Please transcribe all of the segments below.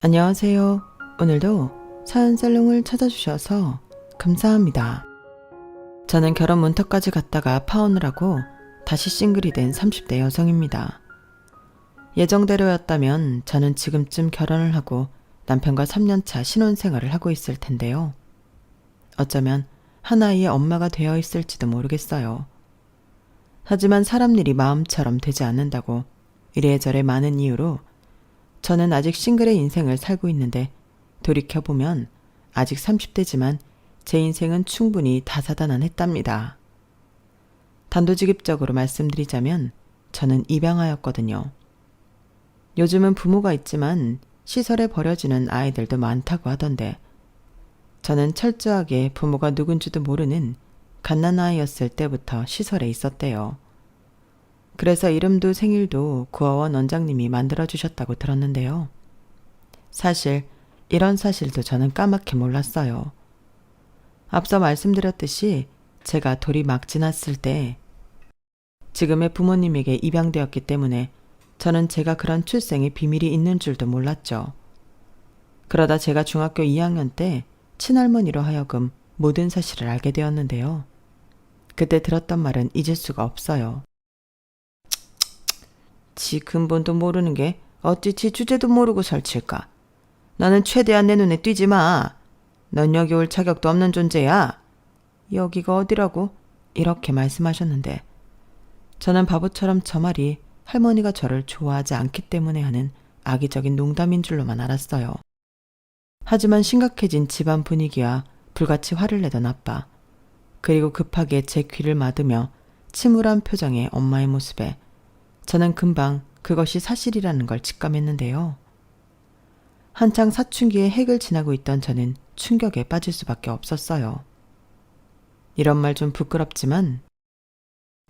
안녕하세요. 오늘도 사연살롱을 찾아주셔서 감사합니다. 저는 결혼 문턱까지 갔다가 파혼을 하고 다시 싱글이 된 30대 여성입니다. 예정대로였다면 저는 지금쯤 결혼을 하고 남편과 3년차 신혼생활을 하고 있을 텐데요. 어쩌면 한 아이의 엄마가 되어 있을지도 모르겠어요. 하지만 사람 일이 마음처럼 되지 않는다고 이래저래 많은 이유로 저는 아직 싱글의 인생을 살고 있는데 돌이켜보면 아직 30대지만 제 인생은 충분히 다사다난했답니다. 단도직입적으로 말씀드리자면 저는 입양아였거든요. 요즘은 부모가 있지만 시설에 버려지는 아이들도 많다고 하던데 저는 철저하게 부모가 누군지도 모르는 갓난아이였을 때부터 시설에 있었대요. 그래서 이름도 생일도 구하원 원장님이 만들어주셨다고 들었는데요. 사실 이런 사실도 저는 까맣게 몰랐어요. 앞서 말씀드렸듯이 제가 돌이 막 지났을 때 지금의 부모님에게 입양되었기 때문에 저는 제가 그런 출생의 비밀이 있는 줄도 몰랐죠. 그러다 제가 중학교 2학년 때 친할머니로 하여금 모든 사실을 알게 되었는데요. 그때 들었던 말은 잊을 수가 없어요. 지 근본도 모르는 게 어찌 지 주제도 모르고 설칠까. 너는 최대한 내 눈에 띄지 마. 넌 여기 올 자격도 없는 존재야. 여기가 어디라고? 이렇게 말씀하셨는데 저는 바보처럼 저 말이 할머니가 저를 좋아하지 않기 때문에 하는 악의적인 농담인 줄로만 알았어요. 하지만 심각해진 집안 분위기와 불같이 화를 내던 아빠, 그리고 급하게 제 귀를 막으며 침울한 표정의 엄마의 모습에 저는 금방 그것이 사실이라는 걸 직감했는데요. 한창 사춘기의 핵을 지나고 있던 저는 충격에 빠질 수밖에 없었어요. 이런 말 좀 부끄럽지만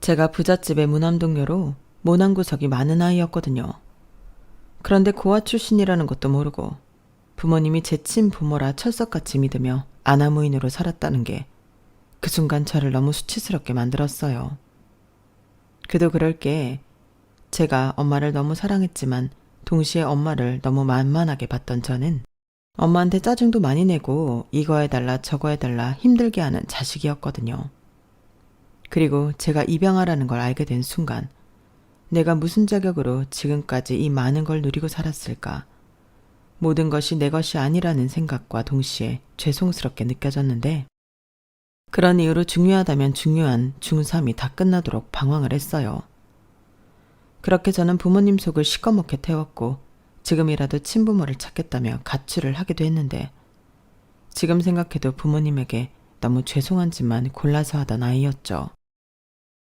제가 부잣집의 무남동녀로 모난 구석이 많은 아이였거든요. 그런데 고아 출신이라는 것도 모르고 부모님이 제 친부모라 철석같이 믿으며 아나무인으로 살았다는 게 그 순간 저를 너무 수치스럽게 만들었어요. 그도 그럴 게 제가 엄마를 너무 사랑했지만 동시에 엄마를 너무 만만하게 봤던 저는 엄마한테 짜증도 많이 내고 이거 해달라 저거 해달라 힘들게 하는 자식이었거든요. 그리고 제가 입양아라는 걸 알게 된 순간 내가 무슨 자격으로 지금까지 이 많은 걸 누리고 살았을까. 모든 것이 내 것이 아니라는 생각과 동시에 죄송스럽게 느껴졌는데 그런 이유로 중요하다면 중요한 중3이 다 끝나도록 방황을 했어요. 그렇게 저는 부모님 속을 시꺼멓게 태웠고 지금이라도 친부모를 찾겠다며 가출을 하기도 했는데 지금 생각해도 부모님에게 너무 죄송한 짓만 골라서 하던 아이였죠.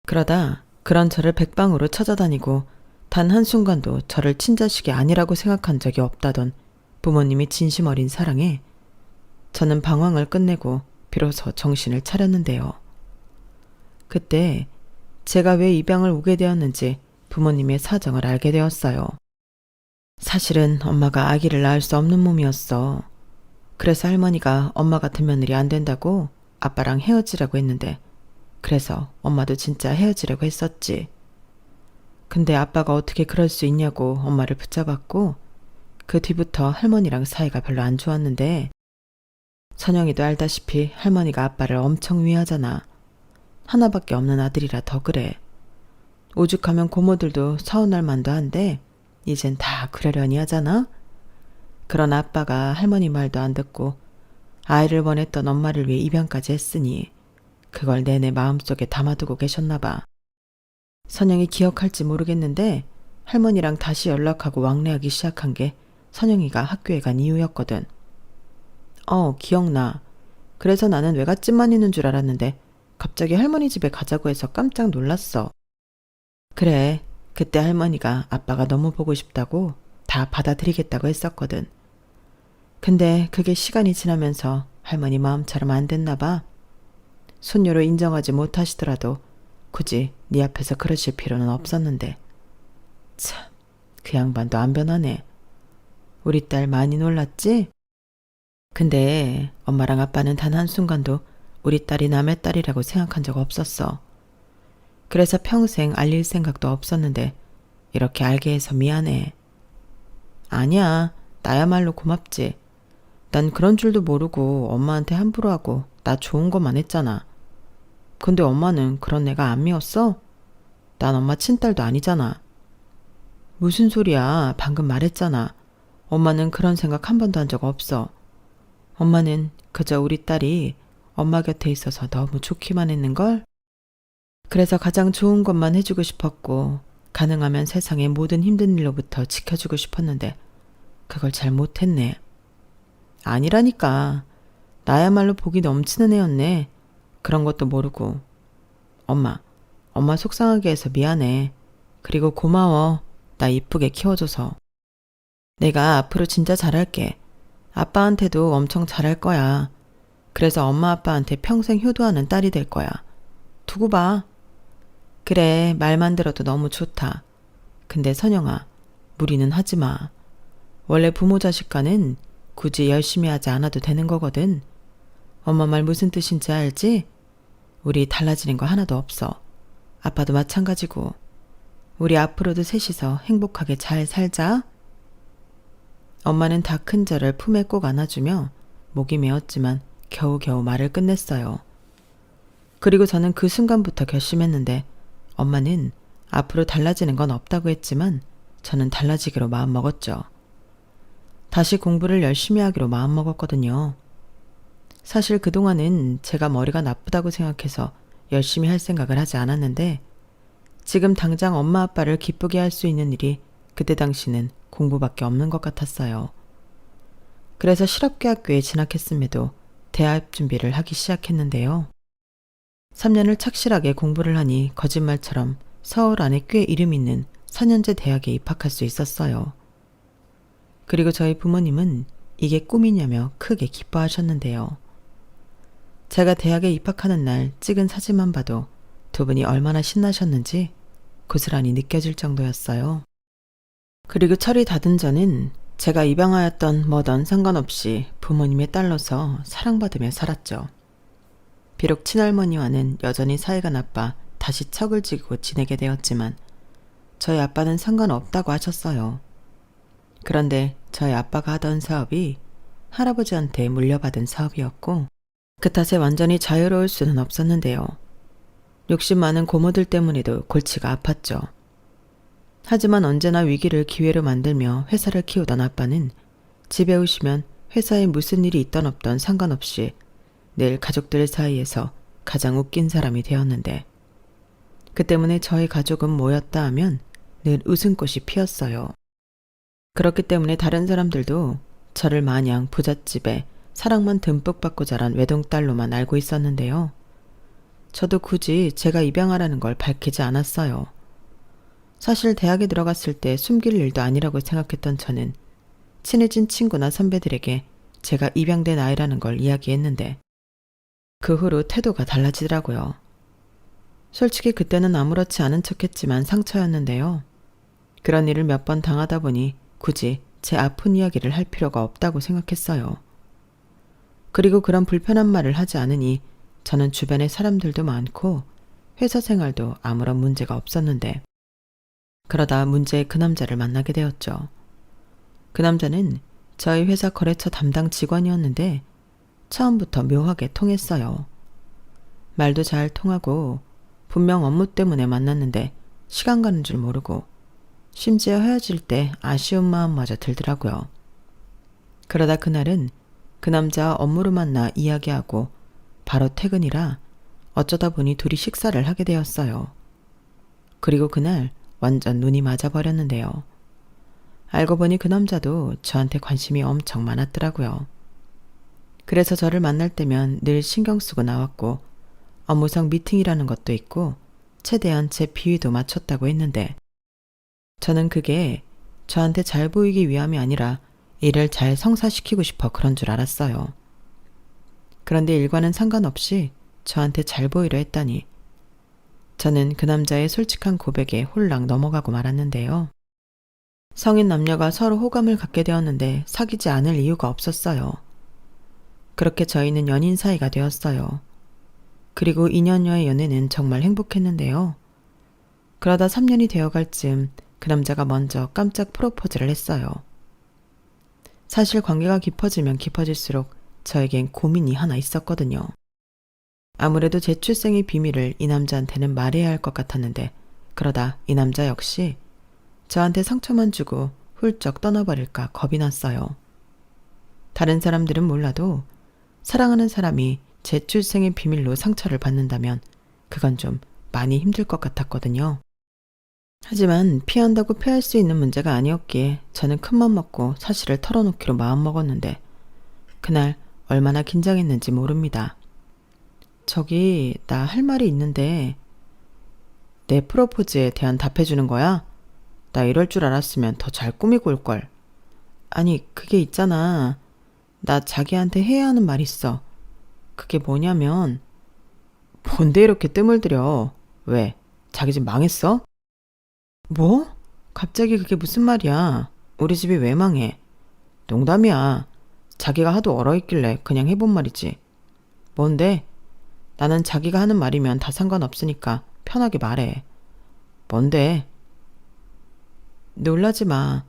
그러다 그런 저를 백방으로 찾아다니고 단 한순간도 저를 친자식이 아니라고 생각한 적이 없다던 부모님의 진심 어린 사랑에 저는 방황을 끝내고 비로소 정신을 차렸는데요. 그때 제가 왜 입양을 오게 되었는지 부모님의 사정을 알게 되었어요. 사실은 엄마가 아기를 낳을 수 없는 몸이었어. 그래서 할머니가 엄마 같은 며느리 안 된다고 아빠랑 헤어지라고 했는데 그래서 엄마도 진짜 헤어지려고 했었지. 근데 아빠가 어떻게 그럴 수 있냐고 엄마를 붙잡았고 그 뒤부터 할머니랑 사이가 별로 안 좋았는데 선영이도 알다시피 할머니가 아빠를 엄청 위하잖아. 하나밖에 없는 아들이라 더 그래. 오죽하면 고모들도 서운할 만도 한데 이젠 다 그러려니 하잖아. 그런 아빠가 할머니 말도 안 듣고 아이를 원했던 엄마를 위해 입양까지 했으니 그걸 내내 마음속에 담아두고 계셨나 봐. 선영이 기억할지 모르겠는데 할머니랑 다시 연락하고 왕래하기 시작한 게 선영이가 학교에 간 이후였거든. 기억나. 그래서 나는 외갓집만 있는 줄 알았는데 갑자기 할머니 집에 가자고 해서 깜짝 놀랐어. 그래, 그때 할머니가 아빠가 너무 보고 싶다고 다 받아들이겠다고 했었거든. 근데 그게 시간이 지나면서 할머니 마음처럼 안 됐나 봐. 손녀로 인정하지 못하시더라도 굳이 네 앞에서 그러실 필요는 없었는데. 참, 그 양반도 안 변하네. 우리 딸 많이 놀랐지? 근데 엄마랑 아빠는 단 한순간도 우리 딸이 남의 딸이라고 생각한 적 없었어. 그래서 평생 알릴 생각도 없었는데 이렇게 알게 해서 미안해. 아니야. 나야말로 고맙지. 난 그런 줄도 모르고 엄마한테 함부로 하고 나 좋은 것만 했잖아. 근데 엄마는 그런 애가 안 미웠어? 난 엄마 친딸도 아니잖아. 무슨 소리야. 방금 말했잖아. 엄마는 그런 생각 한 번도 한 적 없어. 엄마는 그저 우리 딸이 엄마 곁에 있어서 너무 좋기만 했는걸? 그래서 가장 좋은 것만 해주고 싶었고 가능하면 세상의 모든 힘든 일로부터 지켜주고 싶었는데 그걸 잘 못했네. 아니라니까. 나야말로 복이 넘치는 애였네. 그런 것도 모르고. 엄마 속상하게 해서 미안해. 그리고 고마워. 나 이쁘게 키워줘서. 내가 앞으로 진짜 잘할게. 아빠한테도 엄청 잘할 거야. 그래서 엄마 아빠한테 평생 효도하는 딸이 될 거야. 두고 봐. 그래, 말만 들어도 너무 좋다. 근데 선영아, 무리는 하지 마. 원래 부모 자식 간은 굳이 열심히 하지 않아도 되는 거거든. 엄마 말 무슨 뜻인지 알지? 우리 달라지는 거 하나도 없어. 아빠도 마찬가지고. 우리 앞으로도 셋이서 행복하게 잘 살자. 엄마는 다 큰 저를 품에 꼭 안아주며 목이 메었지만 겨우겨우 말을 끝냈어요. 그리고 저는 그 순간부터 결심했는데 엄마는 앞으로 달라지는 건 없다고 했지만 저는 달라지기로 마음먹었죠. 다시 공부를 열심히 하기로 마음먹었거든요. 사실 그동안은 제가 머리가 나쁘다고 생각해서 열심히 할 생각을 하지 않았는데 지금 당장 엄마 아빠를 기쁘게 할 수 있는 일이 그때 당시는 공부밖에 없는 것 같았어요. 그래서 실업계학교에 진학했음에도 대학 준비를 하기 시작했는데요. 3년을 착실하게 공부를 하니 거짓말처럼 서울 안에 꽤 이름 있는 4년제 대학에 입학할 수 있었어요. 그리고 저희 부모님은 이게 꿈이냐며 크게 기뻐하셨는데요. 제가 대학에 입학하는 날 찍은 사진만 봐도 두 분이 얼마나 신나셨는지 고스란히 느껴질 정도였어요. 그리고 철이 닫은 저는 제가 입양하였던 뭐든 상관없이 부모님의 딸로서 사랑받으며 살았죠. 비록 친할머니와는 여전히 사이가 나빠 다시 척을 지고 지내게 되었지만 저희 아빠는 상관없다고 하셨어요. 그런데 저희 아빠가 하던 사업이 할아버지한테 물려받은 사업이었고 그 탓에 완전히 자유로울 수는 없었는데요. 욕심 많은 고모들 때문에도 골치가 아팠죠. 하지만 언제나 위기를 기회로 만들며 회사를 키우던 아빠는 집에 오시면 회사에 무슨 일이 있던 없던 상관없이 늘 가족들 사이에서 가장 웃긴 사람이 되었는데 그 때문에 저희 가족은 모였다 하면 늘 웃음꽃이 피었어요. 그렇기 때문에 다른 사람들도 저를 마냥 부잣집에 사랑만 듬뿍 받고 자란 외동딸로만 알고 있었는데요. 저도 굳이 제가 입양하라는 걸 밝히지 않았어요. 사실 대학에 들어갔을 때 숨길 일도 아니라고 생각했던 저는 친해진 친구나 선배들에게 제가 입양된 아이라는 걸 이야기했는데 그 후로 태도가 달라지더라고요. 솔직히 그때는 아무렇지 않은 척했지만 상처였는데요. 그런 일을 몇 번 당하다 보니 굳이 제 아픈 이야기를 할 필요가 없다고 생각했어요. 그리고 그런 불편한 말을 하지 않으니 저는 주변에 사람들도 많고 회사 생활도 아무런 문제가 없었는데 그러다 문제의 그 남자를 만나게 되었죠. 그 남자는 저희 회사 거래처 담당 직원이었는데 처음부터 묘하게 통했어요. 말도 잘 통하고 분명 업무 때문에 만났는데 시간 가는 줄 모르고 심지어 헤어질 때 아쉬운 마음마저 들더라고요. 그러다 그날은 그 남자 업무로 만나 이야기하고 바로 퇴근이라 어쩌다 보니 둘이 식사를 하게 되었어요. 그리고 그날 완전 눈이 맞아버렸는데요. 알고 보니 그 남자도 저한테 관심이 엄청 많았더라고요. 그래서 저를 만날 때면 늘 신경 쓰고 나왔고 업무상 미팅이라는 것도 있고 최대한 제 비위도 맞췄다고 했는데 저는 그게 저한테 잘 보이기 위함이 아니라 일을 잘 성사시키고 싶어 그런 줄 알았어요. 그런데 일과는 상관없이 저한테 잘 보이려 했다니 저는 그 남자의 솔직한 고백에 홀랑 넘어가고 말았는데요. 성인 남녀가 서로 호감을 갖게 되었는데 사귀지 않을 이유가 없었어요. 그렇게 저희는 연인 사이가 되었어요. 그리고 2년여의 연애는 정말 행복했는데요. 그러다 3년이 되어갈 즈음 그 남자가 먼저 깜짝 프로포즈를 했어요. 사실 관계가 깊어지면 깊어질수록 저에겐 고민이 하나 있었거든요. 아무래도 제 출생의 비밀을 이 남자한테는 말해야 할 것 같았는데 그러다 이 남자 역시 저한테 상처만 주고 훌쩍 떠나버릴까 겁이 났어요. 다른 사람들은 몰라도 사랑하는 사람이 제 출생의 비밀로 상처를 받는다면 그건 좀 많이 힘들 것 같았거든요. 하지만 피한다고 피할 수 있는 문제가 아니었기에 저는 큰맘 먹고 사실을 털어놓기로 마음먹었는데 그날 얼마나 긴장했는지 모릅니다. 저기 나 할 말이 있는데 내 프로포즈에 대한 답해주는 거야? 나 이럴 줄 알았으면 더 잘 꾸미고 올걸. 아니 그게 있잖아. 나 자기한테 해야 하는 말 있어. 그게 뭐냐면 뭔데 이렇게 뜸을 들여. 왜? 자기 집 망했어? 뭐? 갑자기 그게 무슨 말이야. 우리 집이 왜 망해? 농담이야. 자기가 하도 얼어있길래 그냥 해본 말이지. 뭔데? 나는 자기가 하는 말이면 다 상관없으니까 편하게 말해. 뭔데? 놀라지 마.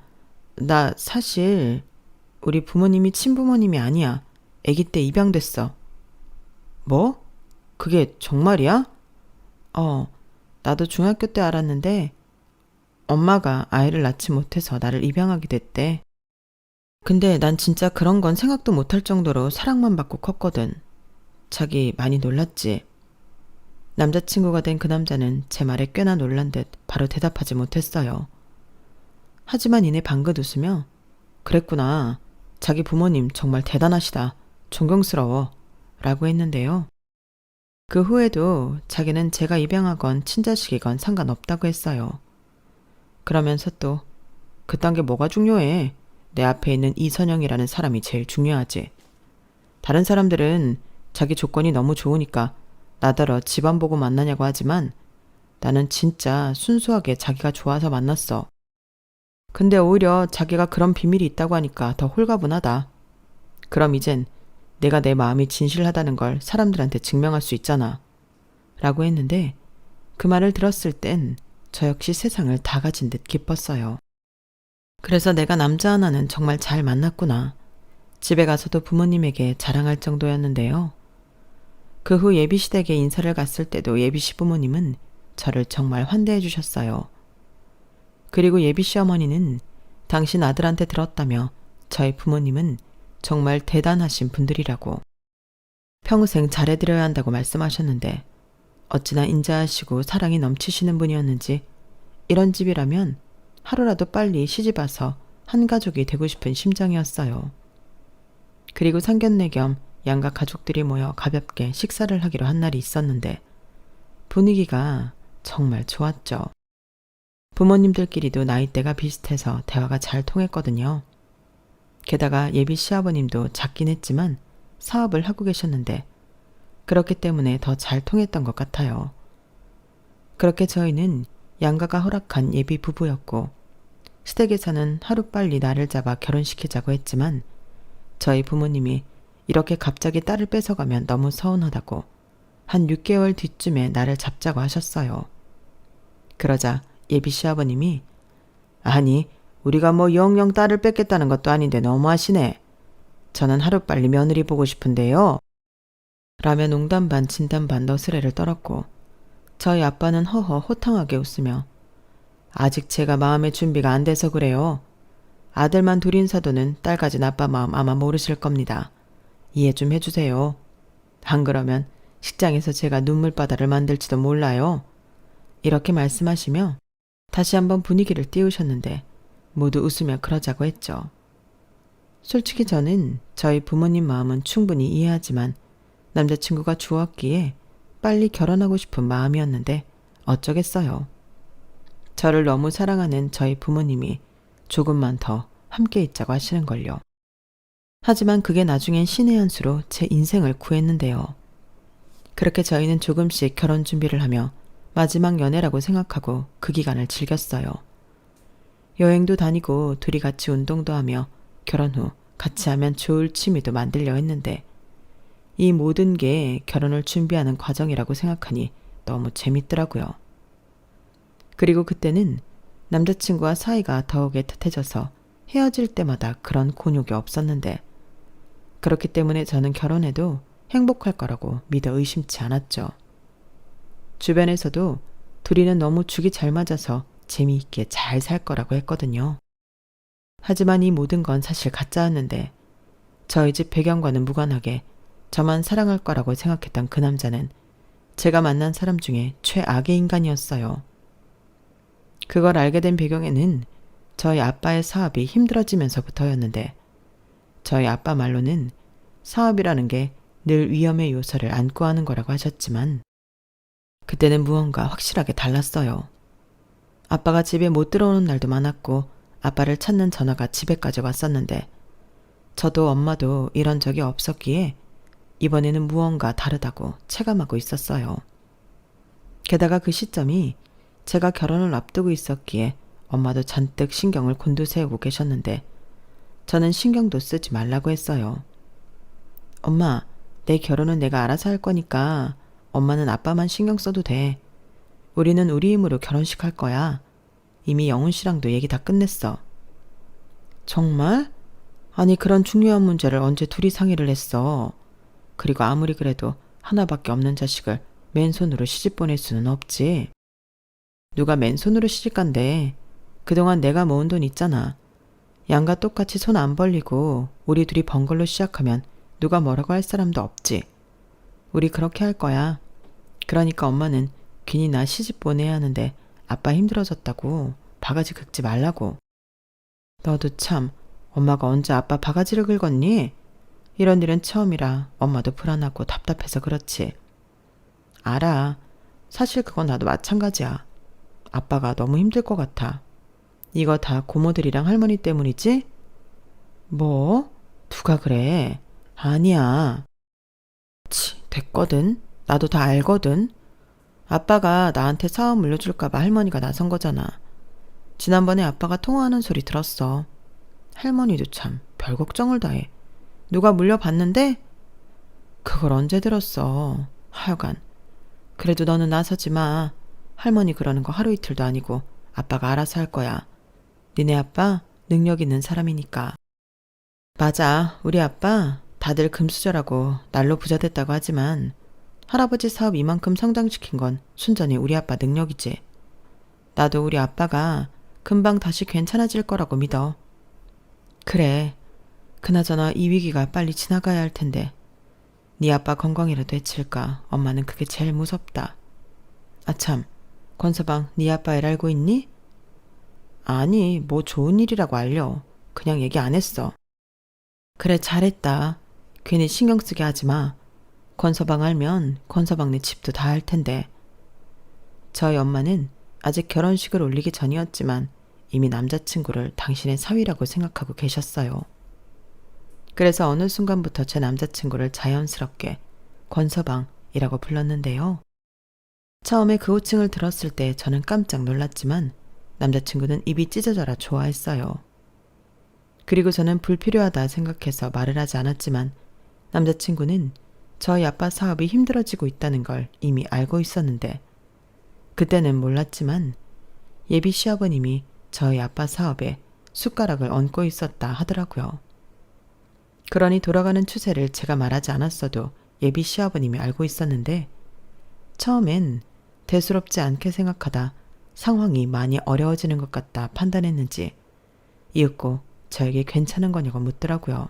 나 사실 우리 부모님이 친부모님이 아니야. 아기 때 입양됐어. 뭐? 그게 정말이야? 나도 중학교 때 알았는데 엄마가 아이를 낳지 못해서 나를 입양하게 됐대. 근데 난 진짜 그런 건 생각도 못할 정도로 사랑만 받고 컸거든. 자기 많이 놀랐지? 남자친구가 된 그 남자는 제 말에 꽤나 놀란 듯 바로 대답하지 못했어요. 하지만 이내 방긋 웃으며 그랬구나. 자기 부모님 정말 대단하시다. 존경스러워. 라고 했는데요. 그 후에도 자기는 제가 입양하건 친자식이건 상관없다고 했어요. 그러면서 또 그딴 게 뭐가 중요해. 내 앞에 있는 이선영이라는 사람이 제일 중요하지. 다른 사람들은 자기 조건이 너무 좋으니까 나더러 집안 보고 만나냐고 하지만 나는 진짜 순수하게 자기가 좋아서 만났어. 근데 오히려 자기가 그런 비밀이 있다고 하니까 더 홀가분하다. 그럼 이젠 내가 내 마음이 진실하다는 걸 사람들한테 증명할 수 있잖아. 라고 했는데 그 말을 들었을 땐 저 역시 세상을 다 가진 듯 기뻤어요. 그래서 내가 남자 하나는 정말 잘 만났구나. 집에 가서도 부모님에게 자랑할 정도였는데요. 그 후 예비씨 댁에 인사를 갔을 때도 예비씨 부모님은 저를 정말 환대해 주셨어요. 그리고 예비씨 어머니는 당신 아들한테 들었다며 저희 부모님은 정말 대단하신 분들이라고 평생 잘해드려야 한다고 말씀하셨는데 어찌나 인자하시고 사랑이 넘치시는 분이었는지 이런 집이라면 하루라도 빨리 시집와서 한 가족이 되고 싶은 심정이었어요. 그리고 상견례 겸 양가 가족들이 모여 가볍게 식사를 하기로 한 날이 있었는데 분위기가 정말 좋았죠. 부모님들끼리도 나이대가 비슷해서 대화가 잘 통했거든요. 게다가 예비 시아버님도 작긴 했지만 사업을 하고 계셨는데 그렇기 때문에 더 잘 통했던 것 같아요. 그렇게 저희는 양가가 허락한 예비 부부였고 시댁에서는 하루빨리 날을 잡아 결혼시키자고 했지만 저희 부모님이 이렇게 갑자기 딸을 뺏어가면 너무 서운하다고 한 6개월 뒤쯤에 날을 잡자고 하셨어요. 그러자 예비 시아버님이 아니 우리가 뭐 영영 딸을 뺏겠다는 것도 아닌데 너무하시네. 저는 하루빨리 며느리 보고 싶은데요. 라며 농담 반 진담 반 너스레를 떨었고 저희 아빠는 허허 호탕하게 웃으며 아직 제가 마음의 준비가 안 돼서 그래요. 아들만 둘인 사도는 딸 가진 아빠 마음 아마 모르실 겁니다. 이해 좀 해주세요. 안 그러면 식장에서 제가 눈물바다를 만들지도 몰라요. 이렇게 말씀하시며 다시 한번 분위기를 띄우셨는데 모두 웃으며 그러자고 했죠. 솔직히 저는 저희 부모님 마음은 충분히 이해하지만 남자친구가 주었기에 빨리 결혼하고 싶은 마음이었는데 어쩌겠어요. 저를 너무 사랑하는 저희 부모님이 조금만 더 함께 있자고 하시는걸요. 하지만 그게 나중엔 신의 한 수로 제 인생을 구했는데요. 그렇게 저희는 조금씩 결혼 준비를 하며 마지막 연애라고 생각하고 그 기간을 즐겼어요. 여행도 다니고 둘이 같이 운동도 하며 결혼 후 같이 하면 좋을 취미도 만들려 했는데 이 모든 게 결혼을 준비하는 과정이라고 생각하니 너무 재밌더라고요. 그리고 그때는 남자친구와 사이가 더욱 애틋해져서 헤어질 때마다 그런 곤욕이 없었는데 그렇기 때문에 저는 결혼해도 행복할 거라고 믿어 의심치 않았죠. 주변에서도 둘이는 너무 죽이 잘 맞아서 재미있게 잘 살 거라고 했거든요. 하지만 이 모든 건 사실 가짜였는데 저희 집 배경과는 무관하게 저만 사랑할 거라고 생각했던 그 남자는 제가 만난 사람 중에 최악의 인간이었어요. 그걸 알게 된 배경에는 저희 아빠의 사업이 힘들어지면서부터였는데 저희 아빠 말로는 사업이라는 게 늘 위험의 요소를 안고 하는 거라고 하셨지만 그때는 무언가 확실하게 달랐어요. 아빠가 집에 못 들어오는 날도 많았고 아빠를 찾는 전화가 집에까지 왔었는데 저도 엄마도 이런 적이 없었기에 이번에는 무언가 다르다고 체감하고 있었어요. 게다가 그 시점이 제가 결혼을 앞두고 있었기에 엄마도 잔뜩 신경을 곤두세우고 계셨는데 저는 신경도 쓰지 말라고 했어요. 엄마, 내 결혼은 내가 알아서 할 거니까 엄마는 아빠만 신경 써도 돼. 우리는 우리 힘으로 결혼식 할 거야. 이미 영훈 씨랑도 얘기 다 끝냈어. 정말? 아니 그런 중요한 문제를 언제 둘이 상의를 했어. 그리고 아무리 그래도 하나밖에 없는 자식을 맨손으로 시집 보낼 수는 없지. 누가 맨손으로 시집 간대. 그동안 내가 모은 돈 있잖아. 양과 똑같이 손 안 벌리고 우리 둘이 번 걸로 시작하면 누가 뭐라고 할 사람도 없지. 우리 그렇게 할 거야. 그러니까 엄마는 괜히 나 시집 보내야 하는데 아빠 힘들어졌다고 바가지 긁지 말라고. 너도 참 엄마가 언제 아빠 바가지를 긁었니? 이런 일은 처음이라 엄마도 불안하고 답답해서 그렇지. 알아. 사실 그건 나도 마찬가지야. 아빠가 너무 힘들 것 같아. 이거 다 고모들이랑 할머니 때문이지? 뭐? 누가 그래? 아니야. 됐거든. 나도 다 알거든. 아빠가 나한테 사업 물려줄까봐 할머니가 나선 거잖아. 지난번에 아빠가 통화하는 소리 들었어. 할머니도 참 별 걱정을 다 해. 누가 물려봤는데? 그걸 언제 들었어. 하여간. 그래도 너는 나서지 마. 할머니 그러는 거 하루 이틀도 아니고 아빠가 알아서 할 거야. 니네 아빠 능력 있는 사람이니까. 맞아. 우리 아빠 다들 금수저라고 날로 부자 됐다고 하지만 할아버지 사업 이만큼 성장시킨 건 순전히 우리 아빠 능력이지. 나도 우리 아빠가 금방 다시 괜찮아질 거라고 믿어. 그래. 그나저나 이 위기가 빨리 지나가야 할 텐데. 네 아빠 건강이라도 해칠까 엄마는 그게 제일 무섭다. 아참, 권서방 네 아빠 일 알고 있니? 아니, 뭐 좋은 일이라고 알려. 그냥 얘기 안 했어. 그래, 잘했다. 괜히 신경 쓰게 하지 마. 권서방 알면 권서방네 집도 다 할 텐데. 저희 엄마는 아직 결혼식을 올리기 전이었지만 이미 남자친구를 당신의 사위라고 생각하고 계셨어요. 그래서 어느 순간부터 제 남자친구를 자연스럽게 권서방이라고 불렀는데요. 처음에 그 호칭을 들었을 때 저는 깜짝 놀랐지만 남자친구는 입이 찢어져라 좋아했어요. 그리고 저는 불필요하다 생각해서 말을 하지 않았지만 남자친구는 저희 아빠 사업이 힘들어지고 있다는 걸 이미 알고 있었는데 그때는 몰랐지만 예비 시아버님이 저희 아빠 사업에 숟가락을 얹고 있었다 하더라고요. 그러니 돌아가는 추세를 제가 말하지 않았어도 예비 시아버님이 알고 있었는데 처음엔 대수롭지 않게 생각하다 상황이 많이 어려워지는 것 같다 판단했는지 이윽고 저에게 괜찮은 거냐고 묻더라고요.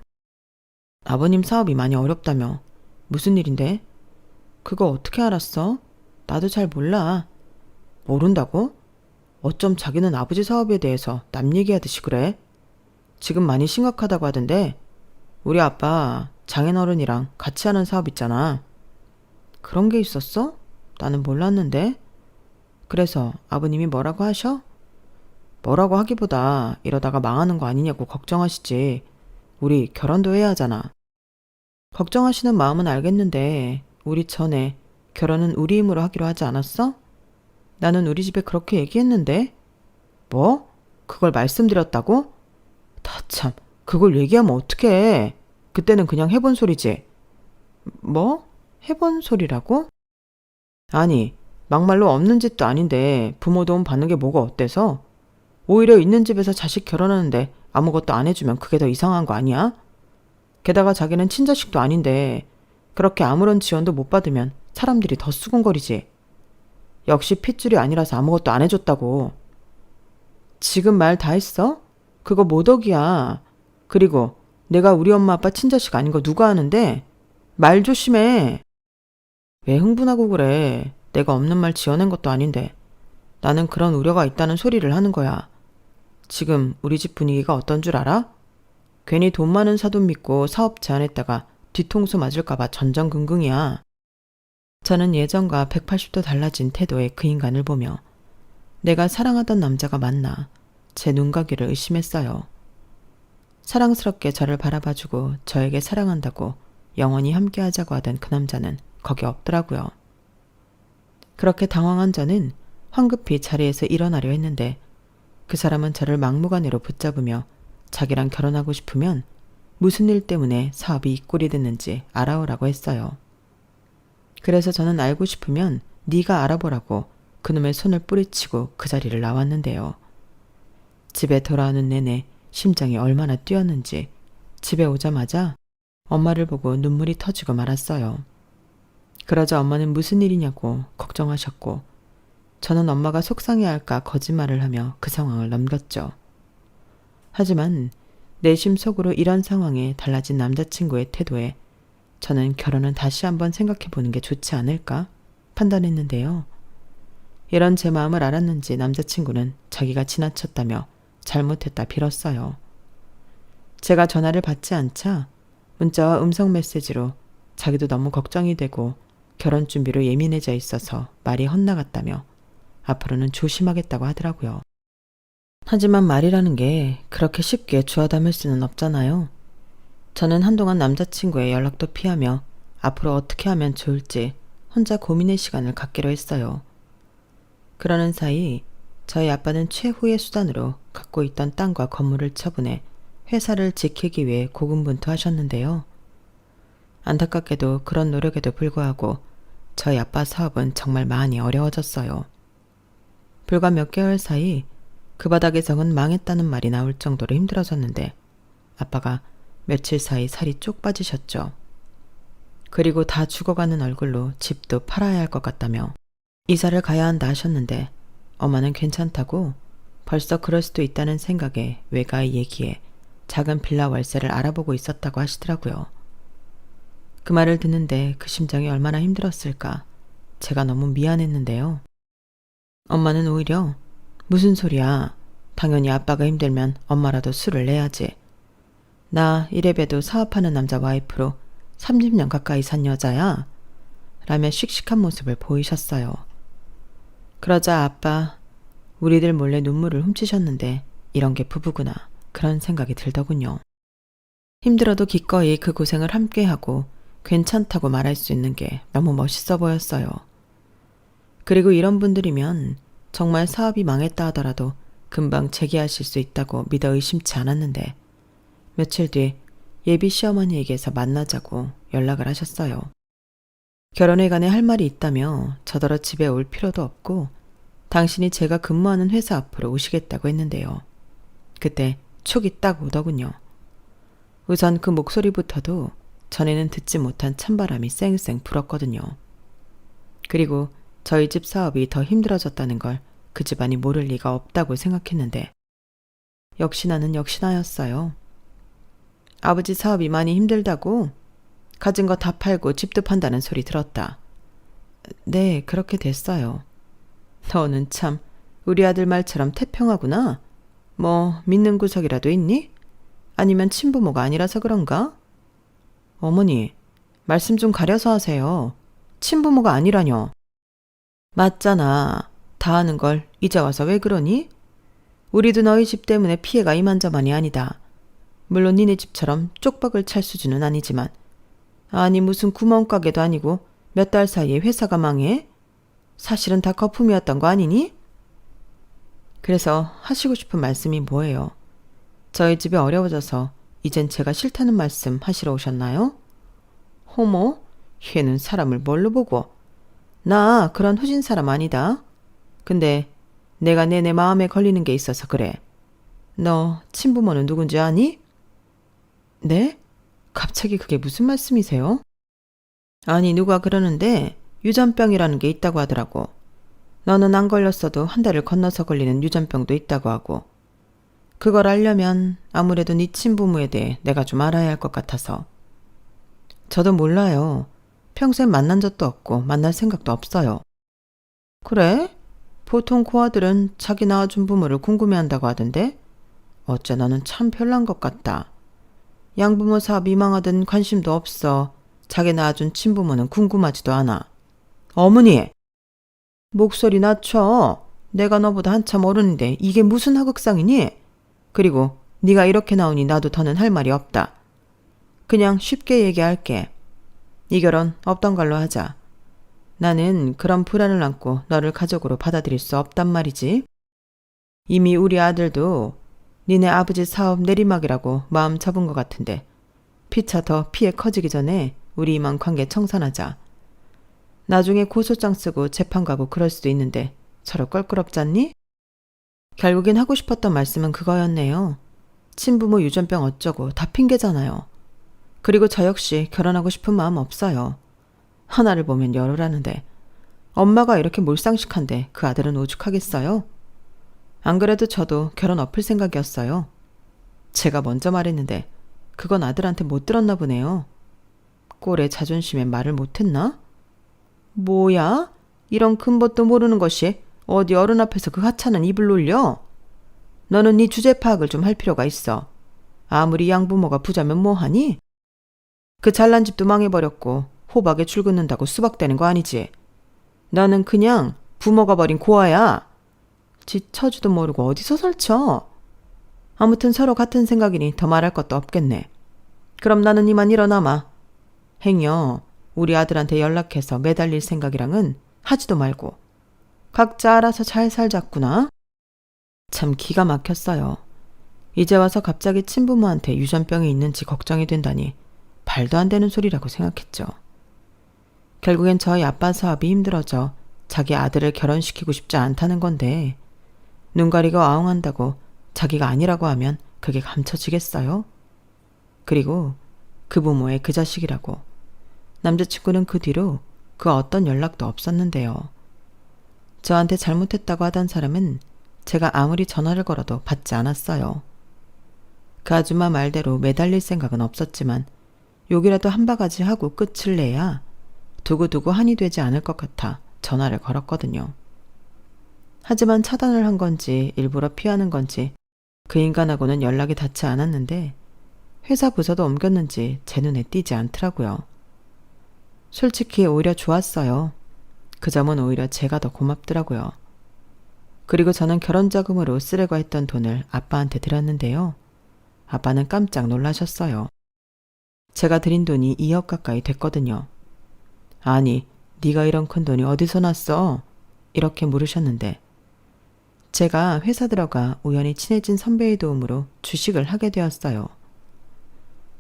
아버님 사업이 많이 어렵다며. 무슨 일인데? 그거 어떻게 알았어? 나도 잘 몰라. 모른다고? 어쩜 자기는 아버지 사업에 대해서 남 얘기하듯이 그래? 지금 많이 심각하다고 하던데 우리 아빠 장인어른이랑 같이 하는 사업 있잖아. 그런 게 있었어? 나는 몰랐는데. 그래서 아버님이 뭐라고 하셔? 뭐라고 하기보다 이러다가 망하는 거 아니냐고 걱정하시지. 우리 결혼도 해야 하잖아. 걱정하시는 마음은 알겠는데 우리 전에 결혼은 우리 힘으로 하기로 하지 않았어? 나는 우리 집에 그렇게 얘기했는데. 뭐? 그걸 말씀드렸다고? 다 참, 그걸 얘기하면 어떡해. 그때는 그냥 해본 소리지. 뭐? 해본 소리라고? 아니, 막말로 없는 집도 아닌데 부모 도움 받는 게 뭐가 어때서? 오히려 있는 집에서 자식 결혼하는데 아무것도 안 해주면 그게 더 이상한 거 아니야? 게다가 자기는 친자식도 아닌데 그렇게 아무런 지원도 못 받으면 사람들이 더 수군거리지. 역시 핏줄이 아니라서 아무것도 안 해줬다고. 지금 말 다 했어? 그거 모독이야. 그리고 내가 우리 엄마 아빠 친자식 아닌 거 누가 아는데? 말 조심해. 왜 흥분하고 그래? 내가 없는 말 지어낸 것도 아닌데. 나는 그런 우려가 있다는 소리를 하는 거야. 지금 우리 집 분위기가 어떤 줄 알아? 괜히 돈 많은 사돈 믿고 사업 제안했다가 뒤통수 맞을까봐 전전긍긍이야. 저는 예전과 180도 달라진 태도의 그 인간을 보며 내가 사랑하던 남자가 맞나 제 눈과 귀를 의심했어요. 사랑스럽게 저를 바라봐주고 저에게 사랑한다고 영원히 함께하자고 하던 그 남자는 거기 없더라고요. 그렇게 당황한 저는 황급히 자리에서 일어나려 했는데 그 사람은 저를 막무가내로 붙잡으며 자기랑 결혼하고 싶으면 무슨 일 때문에 사업이 이 꼴이 됐는지 알아오라고 했어요. 그래서 저는 알고 싶으면 네가 알아보라고 그놈의 손을 뿌리치고 그 자리를 나왔는데요. 집에 돌아오는 내내 심장이 얼마나 뛰었는지 집에 오자마자 엄마를 보고 눈물이 터지고 말았어요. 그러자 엄마는 무슨 일이냐고 걱정하셨고 저는 엄마가 속상해할까 거짓말을 하며 그 상황을 넘겼죠. 하지만 내심 속으로 이런 상황에 달라진 남자친구의 태도에 저는 결혼은 다시 한번 생각해보는 게 좋지 않을까 판단했는데요. 이런 제 마음을 알았는지 남자친구는 자기가 지나쳤다며 잘못했다 빌었어요. 제가 전화를 받지 않자 문자와 음성 메시지로 자기도 너무 걱정이 되고 결혼 준비로 예민해져 있어서 말이 헛나갔다며 앞으로는 조심하겠다고 하더라고요. 하지만 말이라는 게 그렇게 쉽게 주워 담을 수는 없잖아요. 저는 한동안 남자친구의 연락도 피하며 앞으로 어떻게 하면 좋을지 혼자 고민의 시간을 갖기로 했어요. 그러는 사이 저희 아빠는 최후의 수단으로 갖고 있던 땅과 건물을 처분해 회사를 지키기 위해 고군분투하셨는데요. 안타깝게도 그런 노력에도 불구하고 저희 아빠 사업은 정말 많이 어려워졌어요. 불과 몇 개월 사이 그 바닥에서는 망했다는 말이 나올 정도로 힘들어졌는데 아빠가 며칠 사이 살이 쪽 빠지셨죠. 그리고 다 죽어가는 얼굴로 집도 팔아야 할 것 같다며 이사를 가야 한다 하셨는데 엄마는 괜찮다고 벌써 그럴 수도 있다는 생각에 외가의 얘기에 작은 빌라 월세를 알아보고 있었다고 하시더라고요. 그 말을 듣는데 그 심정이 얼마나 힘들었을까 제가 너무 미안했는데요. 엄마는 오히려 무슨 소리야. 당연히 아빠가 힘들면 엄마라도 술을 내야지. 나 이래봬도 사업하는 남자 와이프로 30년 가까이 산 여자야. 라며 씩씩한 모습을 보이셨어요. 그러자 아빠 우리들 몰래 눈물을 훔치셨는데 이런 게 부부구나 그런 생각이 들더군요. 힘들어도 기꺼이 그 고생을 함께하고 괜찮다고 말할 수 있는 게 너무 멋있어 보였어요. 그리고 이런 분들이면 정말 사업이 망했다 하더라도 금방 재기하실 수 있다고 믿어 의심치 않았는데 며칠 뒤 예비 시어머니에게서 만나자고 연락을 하셨어요. 결혼에 관해 할 말이 있다며 저더러 집에 올 필요도 없고 당신이 제가 근무하는 회사 앞으로 오시겠다고 했는데요. 그때 촉이 딱 오더군요. 우선 그 목소리부터도 전에는 듣지 못한 찬바람이 쌩쌩 불었거든요. 그리고 저희 집 사업이 더 힘들어졌다는 걸 그 집안이 모를 리가 없다고 생각했는데 역시나는 역시나였어요. 아버지 사업이 많이 힘들다고? 가진 거 다 팔고 집도 판다는 소리 들었다. 네, 그렇게 됐어요. 너는 참 우리 아들 말처럼 태평하구나. 뭐 믿는 구석이라도 있니? 아니면 친부모가 아니라서 그런가? 어머니, 말씀 좀 가려서 하세요. 친부모가 아니라뇨. 맞잖아. 다 아는 걸 이제 와서 왜 그러니? 우리도 너희 집 때문에 피해가 이만저만이 아니다. 물론 니네 집처럼 쪽박을 찰 수준은 아니지만 아니 무슨 구멍가게도 아니고 몇 달 사이에 회사가 망해? 사실은 다 거품이었던 거 아니니? 그래서 하시고 싶은 말씀이 뭐예요? 저희 집이 어려워져서 이젠 제가 싫다는 말씀 하시러 오셨나요? 호모? 얘는 사람을 뭘로 보고? 나 그런 후진 사람 아니다. 근데 내가 내내 마음에 걸리는 게 있어서 그래. 너 친부모는 누군지 아니? 네? 갑자기 그게 무슨 말씀이세요? 아니, 누가 그러는데 유전병이라는 게 있다고 하더라고. 너는 안 걸렸어도 한 달을 건너서 걸리는 유전병도 있다고 하고. 그걸 알려면 아무래도 네 친부모에 대해 내가 좀 알아야 할 것 같아서. 저도 몰라요. 평생 만난 적도 없고 만날 생각도 없어요. 그래? 보통 고아들은 자기 낳아준 부모를 궁금해한다고 하던데 어째 너는 참 별난 것 같다. 양부모 사업 미망하든 관심도 없어. 자기 낳아준 친부모는 궁금하지도 않아. 어머니! 목소리 낮춰. 내가 너보다 한참 어른인데 이게 무슨 하극상이니? 그리고 네가 이렇게 나오니 나도 더는 할 말이 없다. 그냥 쉽게 얘기할게. 이 결혼 없던 걸로 하자. 나는 그런 불안을 안고 너를 가족으로 받아들일 수 없단 말이지. 이미 우리 아들도 니네 아버지 사업 내리막이라고 마음 접은 것 같은데 피차 더 피해 커지기 전에 우리 이만 관계 청산하자. 나중에 고소장 쓰고 재판 가고 그럴 수도 있는데 서로 껄끄럽잖니? 결국엔 하고 싶었던 말씀은 그거였네요. 친부모 유전병 어쩌고 다 핑계잖아요. 그리고 저 역시 결혼하고 싶은 마음 없어요. 하나를 보면 열어라는데 엄마가 이렇게 몰상식한데 그 아들은 오죽하겠어요? 안 그래도 저도 결혼 엎을 생각이었어요. 제가 먼저 말했는데 그건 아들한테 못 들었나 보네요. 꼴에 자존심에 말을 못했나? 뭐야? 이런 근본도 모르는 것이 어디 어른 앞에서 그 하찮은 입을 놀려? 너는 네 주제 파악을 좀 할 필요가 있어. 아무리 양부모가 부자면 뭐하니? 그 잘난 집도 망해버렸고 호박에 줄 긋는다고 수박되는 거 아니지? 나는 그냥 부모가 버린 고아야. 지 처지도 모르고 어디서 설쳐? 아무튼 서로 같은 생각이니 더 말할 것도 없겠네. 그럼 나는 이만 일어나마. 행여 우리 아들한테 연락해서 매달릴 생각이랑은 하지도 말고 각자 알아서 잘 살자꾸나. 참 기가 막혔어요. 이제 와서 갑자기 친부모한테 유전병이 있는지 걱정이 된다니 말도 안 되는 소리라고 생각했죠. 결국엔 저희 아빠 사업이 힘들어져 자기 아들을 결혼시키고 싶지 않다는 건데 눈 가리고 아웅한다고 자기가 아니라고 하면 그게 감춰지겠어요? 그리고 그 부모의 그 자식이라고. 남자친구는 그 뒤로 그 어떤 연락도 없었는데요. 저한테 잘못했다고 하던 사람은 제가 아무리 전화를 걸어도 받지 않았어요. 그 아줌마 말대로 매달릴 생각은 없었지만 욕이라도 한 바가지 하고 끝을 내야 두고두고 한이 되지 않을 것 같아 전화를 걸었거든요. 하지만 차단을 한 건지 일부러 피하는 건지 그 인간하고는 연락이 닿지 않았는데 회사 부서도 옮겼는지 제 눈에 띄지 않더라고요. 솔직히 오히려 좋았어요. 그 점은 오히려 제가 더 고맙더라고요. 그리고 저는 결혼자금으로 쓰려고 했던 돈을 아빠한테 드렸는데요. 아빠는 깜짝 놀라셨어요. 제가 드린 돈이 2억 가까이 됐거든요. 아니, 네가 이런 큰 돈이 어디서 났어? 이렇게 물으셨는데 제가 회사 들어가 우연히 친해진 선배의 도움으로 주식을 하게 되었어요.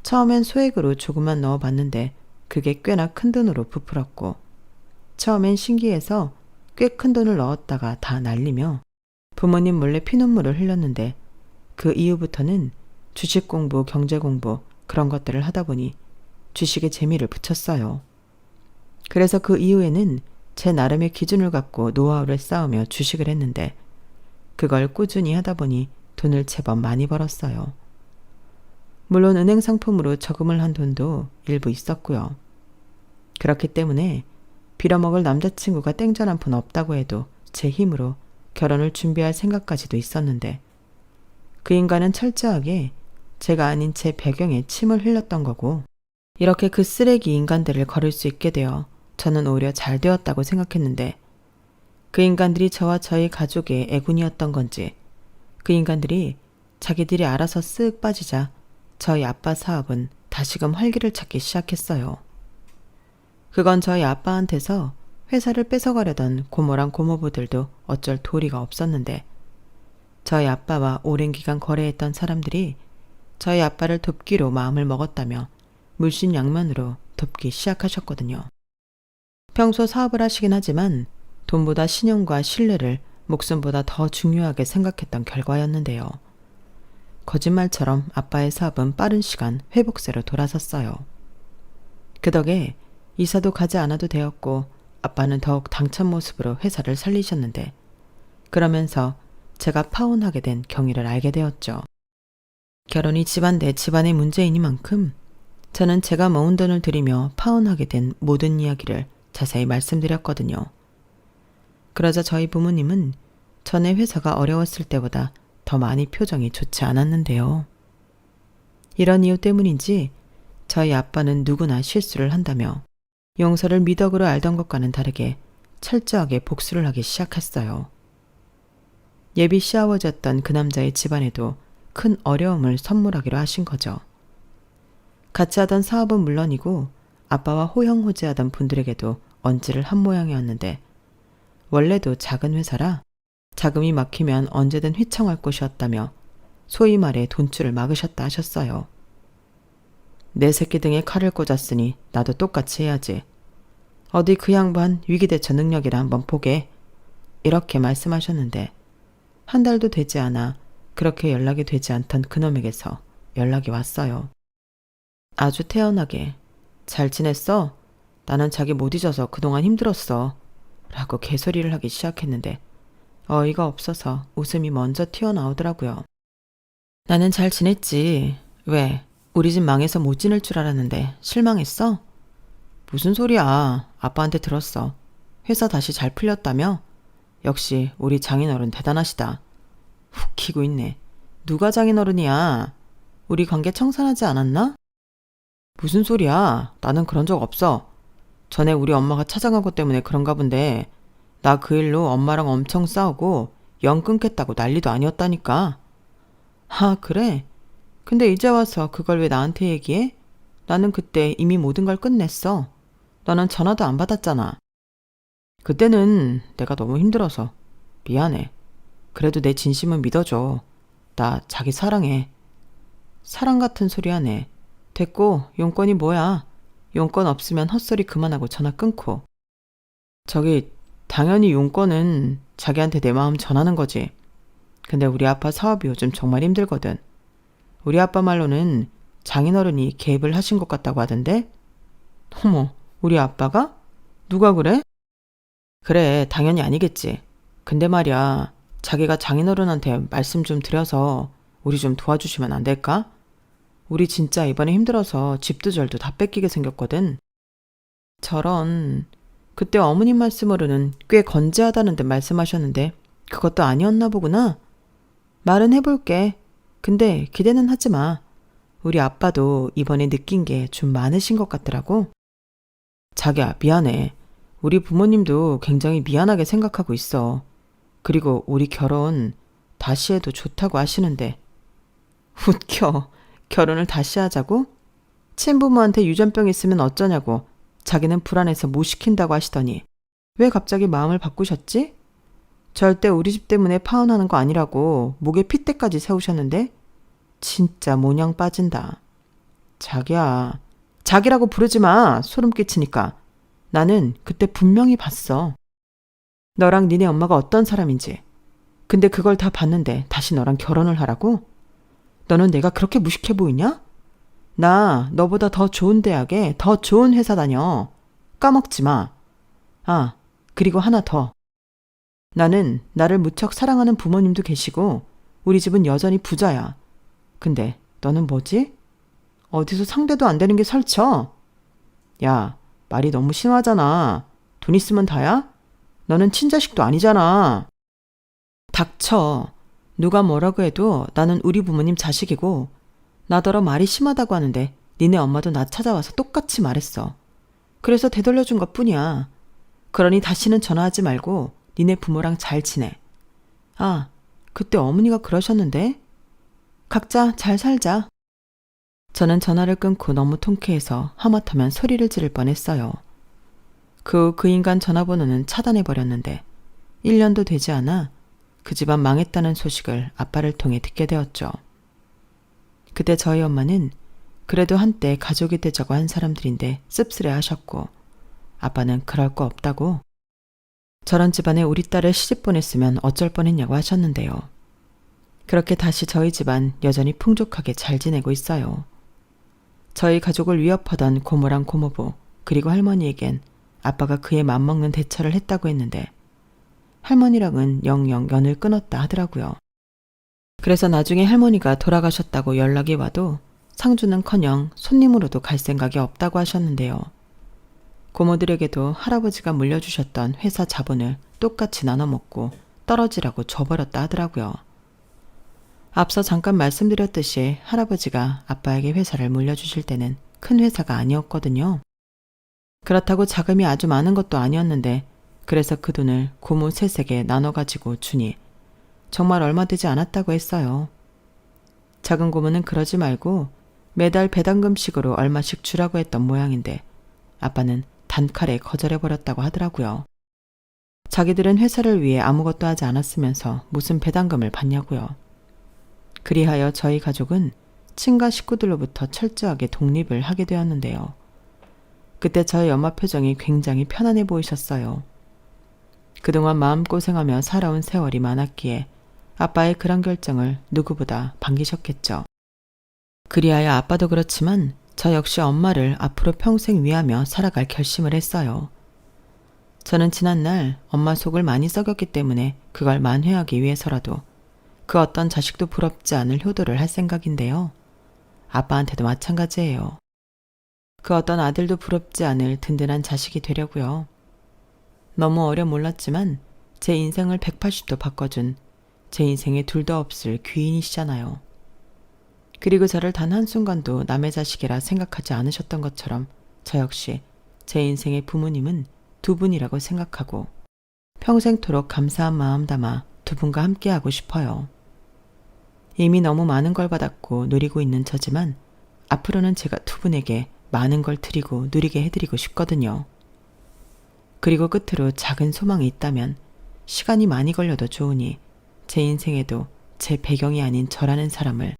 처음엔 소액으로 조금만 넣어봤는데 그게 꽤나 큰 돈으로 부풀었고 처음엔 신기해서 꽤 큰 돈을 넣었다가 다 날리며 부모님 몰래 피눈물을 흘렸는데 그 이후부터는 주식 공부, 경제 공부 그런 것들을 하다 보니 주식에 재미를 붙였어요. 그래서 그 이후에는 제 나름의 기준을 갖고 노하우를 쌓으며 주식을 했는데 그걸 꾸준히 하다 보니 돈을 제법 많이 벌었어요. 물론 은행 상품으로 저금을 한 돈도 일부 있었고요. 그렇기 때문에 빌어먹을 남자친구가 땡전 한 푼 없다고 해도 제 힘으로 결혼을 준비할 생각까지도 있었는데 그 인간은 철저하게 제가 아닌 제 배경에 침을 흘렸던 거고 이렇게 그 쓰레기 인간들을 거를 수 있게 되어 저는 오히려 잘 되었다고 생각했는데 그 인간들이 저와 저희 가족의 애군이었던 건지 그 인간들이 자기들이 알아서 쓱 빠지자 저희 아빠 사업은 다시금 활기를 찾기 시작했어요. 그건 저희 아빠한테서 회사를 뺏어가려던 고모랑 고모부들도 어쩔 도리가 없었는데 저희 아빠와 오랜 기간 거래했던 사람들이 저희 아빠를 돕기로 마음을 먹었다며 물신양면으로 돕기 시작하셨거든요. 평소 사업을 하시긴 하지만 돈보다 신용과 신뢰를 목숨보다 더 중요하게 생각했던 결과였는데요. 거짓말처럼 아빠의 사업은 빠른 시간 회복세로 돌아섰어요. 그 덕에 이사도 가지 않아도 되었고 아빠는 더욱 당찬 모습으로 회사를 살리셨는데 그러면서 제가 파혼하게 된 경위를 알게 되었죠. 결혼이 집안 내 집안의 문제이니만큼 저는 제가 모은 돈을 들이며 파혼하게 된 모든 이야기를 자세히 말씀드렸거든요. 그러자 저희 부모님은 전에 회사가 어려웠을 때보다 더 많이 표정이 좋지 않았는데요. 이런 이유 때문인지 저희 아빠는 누구나 실수를 한다며 용서를 미덕으로 알던 것과는 다르게 철저하게 복수를 하기 시작했어요. 예비 시아버지였던 그 남자의 집안에도 큰 어려움을 선물하기로 하신 거죠. 같이 하던 사업은 물론이고 아빠와 호영호재하던 분들에게도 언지를 한 모양이었는데 원래도 작은 회사라 자금이 막히면 언제든 휘청할 곳이었다며 소위 말해 돈줄을 막으셨다 하셨어요. 내 새끼 등에 칼을 꽂았으니 나도 똑같이 해야지. 어디 그 양반 위기대처 능력이라 한번 보게. 이렇게 말씀하셨는데 한 달도 되지 않아 그렇게 연락이 되지 않던 그놈에게서 연락이 왔어요. 아주 태연하게 잘 지냈어? 나는 자기 못 잊어서 그동안 힘들었어. 라고 개소리를 하기 시작했는데 어이가 없어서 웃음이 먼저 튀어나오더라고요. 나는 잘 지냈지. 왜? 우리 집 망해서 못 지낼 줄 알았는데 실망했어? 무슨 소리야. 아빠한테 들었어. 회사 다시 잘 풀렸다며? 역시 우리 장인어른 대단하시다. 웃기고 있네. 누가 장인어른이야? 우리 관계 청산하지 않았나? 무슨 소리야. 나는 그런 적 없어. 전에 우리 엄마가 찾아간 것 때문에 그런가 본데 나 그 일로 엄마랑 엄청 싸우고 연 끊겠다고 난리도 아니었다니까. 아, 그래? 근데 이제 와서 그걸 왜 나한테 얘기해? 나는 그때 이미 모든 걸 끝냈어. 너는 전화도 안 받았잖아. 그때는 내가 너무 힘들어서 미안해. 그래도 내 진심은 믿어줘. 나 자기 사랑해. 사랑 같은 소리 하네. 됐고 용건이 뭐야? 용건 없으면 헛소리 그만하고 전화 끊고. 저기 당연히 용건은 자기한테 내 마음 전하는 거지. 근데 우리 아빠 사업이 요즘 정말 힘들거든. 우리 아빠 말로는 장인어른이 개입을 하신 것 같다고 하던데? 어머, 우리 아빠가? 누가 그래? 그래, 당연히 아니겠지. 근데 말이야, 자기가 장인어른한테 말씀 좀 드려서 우리 좀 도와주시면 안 될까? 우리 진짜 이번에 힘들어서 집도 절도 다 뺏기게 생겼거든. 저런, 그때 어머님 말씀으로는 꽤 건재하다는 데 말씀하셨는데 그것도 아니었나 보구나. 말은 해볼게. 근데 기대는 하지 마. 우리 아빠도 이번에 느낀 게 좀 많으신 것 같더라고. 자기야, 미안해. 우리 부모님도 굉장히 미안하게 생각하고 있어. 그리고 우리 결혼 다시 해도 좋다고 하시는데. 웃겨. 결혼을 다시 하자고? 친부모한테 유전병 있으면 어쩌냐고 자기는 불안해서 못 시킨다고 하시더니 왜 갑자기 마음을 바꾸셨지? 절대 우리 집 때문에 파혼하는 거 아니라고 목에 핏대까지 세우셨는데 진짜 모냥 빠진다. 자기야, 자기라고 부르지 마. 소름 끼치니까. 나는 그때 분명히 봤어. 너랑 니네 엄마가 어떤 사람인지. 근데 그걸 다 봤는데 다시 너랑 결혼을 하라고? 너는 내가 그렇게 무식해 보이냐? 나 너보다 더 좋은 대학에 더 좋은 회사 다녀. 까먹지 마. 아, 그리고 하나 더. 나는 나를 무척 사랑하는 부모님도 계시고 우리 집은 여전히 부자야. 근데 너는 뭐지? 어디서 상대도 안 되는 게 설쳐? 야, 말이 너무 심하잖아. 돈 있으면 다야? 너는 친자식도 아니잖아. 닥쳐. 누가 뭐라고 해도 나는 우리 부모님 자식이고 나더러 말이 심하다고 하는데 니네 엄마도 나 찾아와서 똑같이 말했어. 그래서 되돌려준 것뿐이야. 그러니 다시는 전화하지 말고 니네 부모랑 잘 지내. 아, 그때 어머니가 그러셨는데? 각자 잘 살자. 저는 전화를 끊고 너무 통쾌해서 하마터면 소리를 지를 뻔했어요. 그 인간 전화번호는 차단해버렸는데 1년도 되지 않아 그 집안 망했다는 소식을 아빠를 통해 듣게 되었죠. 그때 저희 엄마는 그래도 한때 가족이 되자고 한 사람들인데 씁쓸해 하셨고 아빠는 그럴 거 없다고 저런 집안에 우리 딸을 시집 보냈으면 어쩔 뻔했냐고 하셨는데요. 그렇게 다시 저희 집안 여전히 풍족하게 잘 지내고 있어요. 저희 가족을 위협하던 고모랑 고모부 그리고 할머니에겐 아빠가 그에 맞먹는 대처를 했다고 했는데 할머니랑은 영영 연을 끊었다 하더라고요. 그래서 나중에 할머니가 돌아가셨다고 연락이 와도 상주는커녕 손님으로도 갈 생각이 없다고 하셨는데요. 고모들에게도 할아버지가 물려주셨던 회사 자본을 똑같이 나눠먹고 떨어지라고 줘버렸다 하더라고요. 앞서 잠깐 말씀드렸듯이 할아버지가 아빠에게 회사를 물려주실 때는 큰 회사가 아니었거든요. 그렇다고 자금이 아주 많은 것도 아니었는데 그래서 그 돈을 고모 셋에게 나눠가지고 주니 정말 얼마 되지 않았다고 했어요. 작은 고모는 그러지 말고 매달 배당금식으로 얼마씩 주라고 했던 모양인데 아빠는 단칼에 거절해버렸다고 하더라고요. 자기들은 회사를 위해 아무것도 하지 않았으면서 무슨 배당금을 받냐고요. 그리하여 저희 가족은 친가 식구들로부터 철저하게 독립을 하게 되었는데요. 그때 저의 엄마 표정이 굉장히 편안해 보이셨어요. 그동안 마음고생하며 살아온 세월이 많았기에 아빠의 그런 결정을 누구보다 반기셨겠죠. 그리하여 아빠도 그렇지만 저 역시 엄마를 앞으로 평생 위하며 살아갈 결심을 했어요. 저는 지난날 엄마 속을 많이 썩였기 때문에 그걸 만회하기 위해서라도 그 어떤 자식도 부럽지 않을 효도를 할 생각인데요. 아빠한테도 마찬가지예요. 그 어떤 아들도 부럽지 않을 든든한 자식이 되려고요. 너무 어려 몰랐지만 제 인생을 180도 바꿔준 제 인생에 둘도 없을 귀인이시잖아요. 그리고 저를 단 한순간도 남의 자식이라 생각하지 않으셨던 것처럼 저 역시 제 인생의 부모님은 두 분이라고 생각하고 평생토록 감사한 마음 담아 두 분과 함께하고 싶어요. 이미 너무 많은 걸 받았고 누리고 있는 저지만 앞으로는 제가 두 분에게 많은 걸 드리고 누리게 해드리고 싶거든요. 그리고 끝으로 작은 소망이 있다면 시간이 많이 걸려도 좋으니 제 인생에도 제 배경이 아닌 저라는 사람을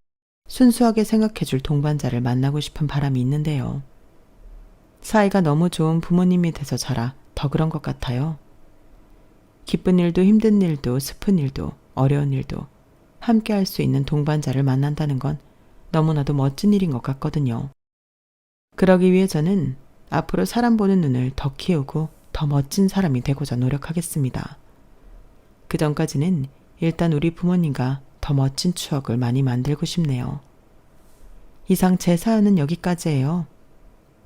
순수하게 생각해줄 동반자를 만나고 싶은 바람이 있는데요. 사이가 너무 좋은 부모님이 돼서 자라 더 그런 것 같아요. 기쁜 일도 힘든 일도 슬픈 일도 어려운 일도 함께 할 수 있는 동반자를 만난다는 건 너무나도 멋진 일인 것 같거든요. 그러기 위해 저는 앞으로 사람 보는 눈을 더 키우고 더 멋진 사람이 되고자 노력하겠습니다. 그 전까지는 일단 우리 부모님과 더 멋진 추억을 많이 만들고 싶네요. 이상 제 사연은 여기까지예요.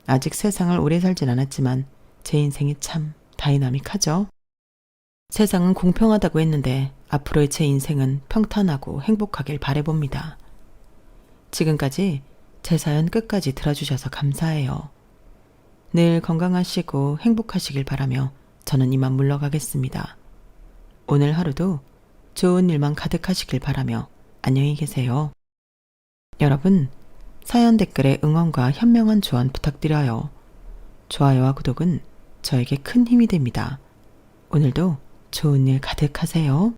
아직 세상을 오래 살진 않았지만 제 인생이 참 다이나믹하죠. 세상은 공평하다고 했는데 앞으로의 제 인생은 평탄하고 행복하길 바라봅니다. 지금까지 제 사연 끝까지 들어주셔서 감사해요. 늘 건강하시고 행복하시길 바라며 저는 이만 물러가겠습니다. 오늘 하루도 좋은 일만 가득하시길 바라며 안녕히 계세요. 여러분, 사연 댓글에 응원과 현명한 조언 부탁드려요. 좋아요와 구독은 저에게 큰 힘이 됩니다. 오늘도 좋은 일 가득하세요.